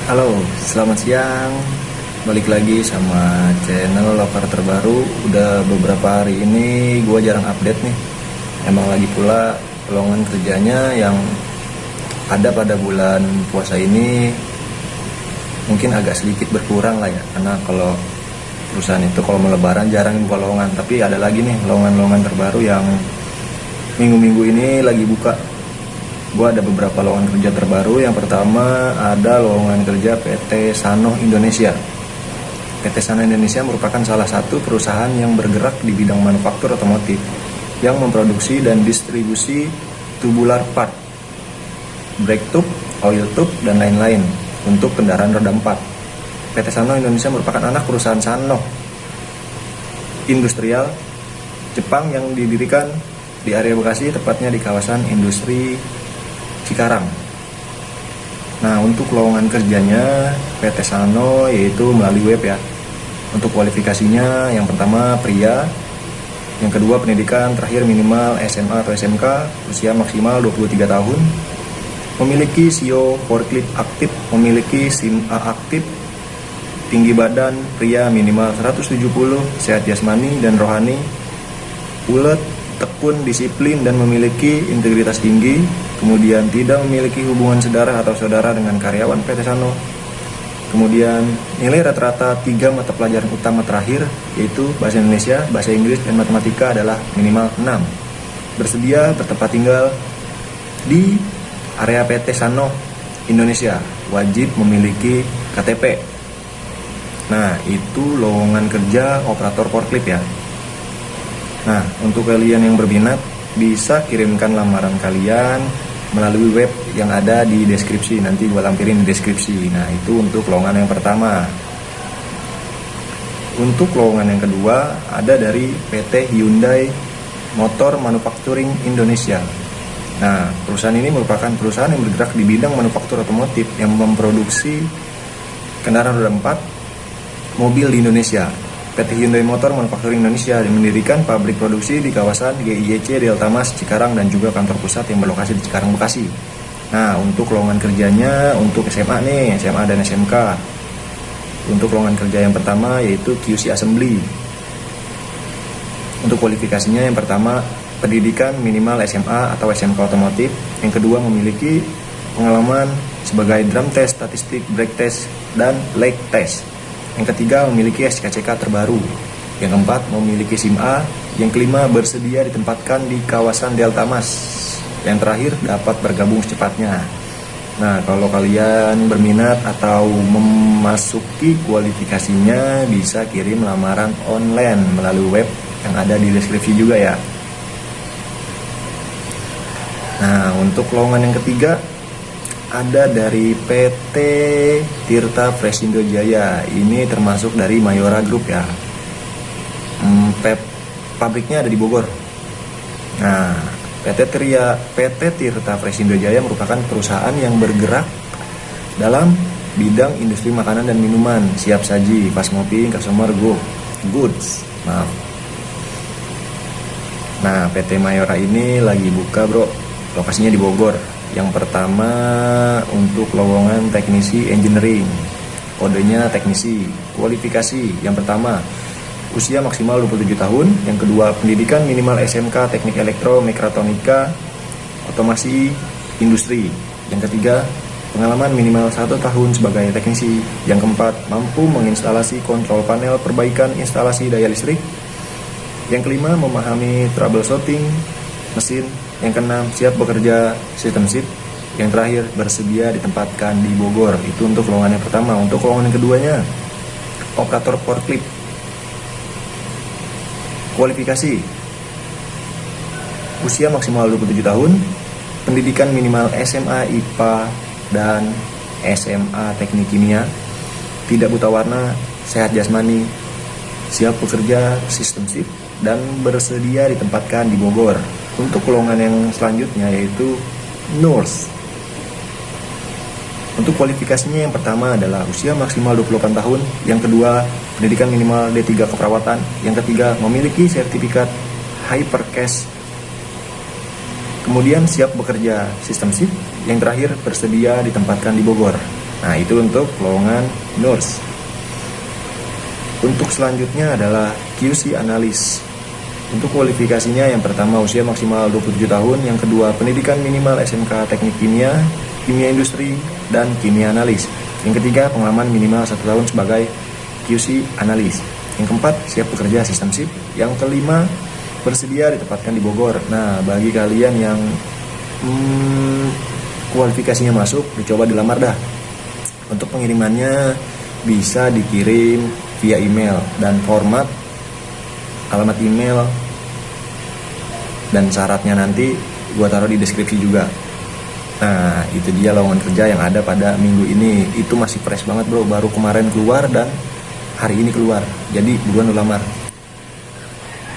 Halo, selamat siang. Balik lagi sama channel Lokar Terbaru. Udah beberapa hari ini gue jarang update nih. Emang lagi pula lowongan kerjanya yang ada pada bulan puasa ini mungkin agak sedikit berkurang lah ya. Karena kalau perusahaan itu kalau mau lebaran jarang buka lowongan. Tapi ada lagi nih lowongan-lowongan terbaru yang minggu-minggu ini lagi buka. Gue ada beberapa lowongan kerja terbaru. Yang pertama ada lowongan kerja PT Sanoh Indonesia. PT Sanoh Indonesia merupakan salah satu perusahaan yang bergerak di bidang manufaktur otomotif yang memproduksi dan distribusi tubular part, brake tube, oil tube, dan lain-lain untuk kendaraan roda 4. PT Sanoh Indonesia merupakan anak perusahaan Sanoh Industrial Jepang yang didirikan di area Bekasi, tepatnya di kawasan industri Cikarang. Nah, untuk lowongan kerjanya PT Sanoh yaitu melalui web ya. Untuk kualifikasinya yang pertama pria, yang kedua pendidikan terakhir minimal SMA atau SMK, usia maksimal 23 tahun, memiliki SIO forklift aktif, memiliki SIM A aktif, tinggi badan pria minimal 170, sehat jasmani dan rohani, ulet, tekun, disiplin, dan memiliki integritas tinggi, kemudian tidak memiliki hubungan saudara atau saudara dengan karyawan PT Sanoh. Kemudian nilai rata-rata 3 mata pelajaran utama terakhir yaitu Bahasa Indonesia, Bahasa Inggris, dan Matematika adalah minimal 6. Bersedia bertempat tinggal di area PT Sanoh Indonesia, wajib memiliki KTP. Nah, itu lowongan kerja operator forklift ya. Nah, untuk kalian yang berminat bisa kirimkan lamaran kalian melalui web yang ada di deskripsi. Nanti gue lampirin di deskripsi. Nah, itu untuk lowongan yang pertama. Untuk lowongan yang kedua ada dari PT Hyundai Motor Manufacturing Indonesia. Nah, perusahaan ini merupakan perusahaan yang bergerak di bidang manufaktur otomotif yang memproduksi kendaraan roda 4 mobil di Indonesia. PT Hyundai Motor Manufacturing Indonesia mendirikan pabrik produksi di kawasan GIYC Delta Mas Cikarang dan juga kantor pusat yang berlokasi di Cikarang, Bekasi. Nah, untuk lowongan kerjanya untuk SMA nih, SMA dan SMK. Untuk lowongan kerja yang pertama yaitu QC Assembly. Untuk kualifikasinya yang pertama pendidikan minimal SMA atau SMK otomotif. Yang kedua memiliki pengalaman sebagai drum test, statistik, brake test, dan leg test. Yang ketiga memiliki SKCK terbaru. Yang keempat memiliki SIM A. Yang kelima bersedia ditempatkan di kawasan Delta Mas. Yang terakhir dapat bergabung secepatnya. Nah, kalau kalian berminat atau memasuki kualifikasinya bisa kirim lamaran online melalui web yang ada di deskripsi juga ya. Nah, untuk lowongan yang ketiga ada dari PT Tirta Fresindo Jaya. Ini termasuk dari Mayora Group ya. Pabriknya ada di Bogor. Nah, PT Tirta Fresindo Jaya merupakan perusahaan yang bergerak dalam bidang industri makanan dan minuman, siap saji, fast moving, consumer goods. Maaf. Nah, PT Mayora ini lagi buka bro. Lokasinya di Bogor. Yang pertama untuk lowongan teknisi engineering, kodenya teknisi. Kualifikasi yang pertama usia maksimal 27 tahun. Yang kedua pendidikan minimal SMK teknik elektro, mekatronika, otomasi, industri. Yang ketiga pengalaman minimal 1 tahun sebagai teknisi. Yang keempat mampu menginstalasi kontrol panel, perbaikan instalasi daya listrik. Yang kelima memahami troubleshooting mesin. Yang keenam siap bekerja sistem shift. Yang terakhir bersedia ditempatkan di Bogor. Itu untuk lowongan yang pertama. Untuk lowongan yang keduanya operator forklift. Kualifikasi usia maksimal 27 tahun, pendidikan minimal SMA IPA dan SMA teknik kimia, tidak buta warna, sehat jasmani, siap bekerja sistem shift, dan bersedia ditempatkan di Bogor. Untuk lowongan yang selanjutnya yaitu nurse. Untuk kualifikasinya yang pertama adalah usia maksimal 28 tahun, yang kedua pendidikan minimal D3 keperawatan, yang ketiga memiliki sertifikat Hypercase, kemudian siap bekerja sistem shift, yang terakhir bersedia ditempatkan di Bogor. Nah, itu untuk lowongan nurse. Untuk selanjutnya adalah QC analis. Untuk kualifikasinya, yang pertama usia maksimal 27 tahun, yang kedua pendidikan minimal SMK Teknik Kimia, Kimia Industri, dan Kimia Analis. Yang ketiga pengalaman minimal 1 tahun sebagai QC analis. Yang keempat siap bekerja sistem shift. Yang kelima bersedia ditempatkan di Bogor. Nah, bagi kalian yang kualifikasinya masuk, dicoba dilamar dah. Untuk pengirimannya bisa dikirim via email, dan format alamat email dan syaratnya nanti gua taruh di deskripsi juga. Nah, itu dia lowongan kerja yang ada pada minggu ini. Itu masih fresh banget bro, baru kemarin keluar dan hari ini keluar. Jadi buruan lu lamar.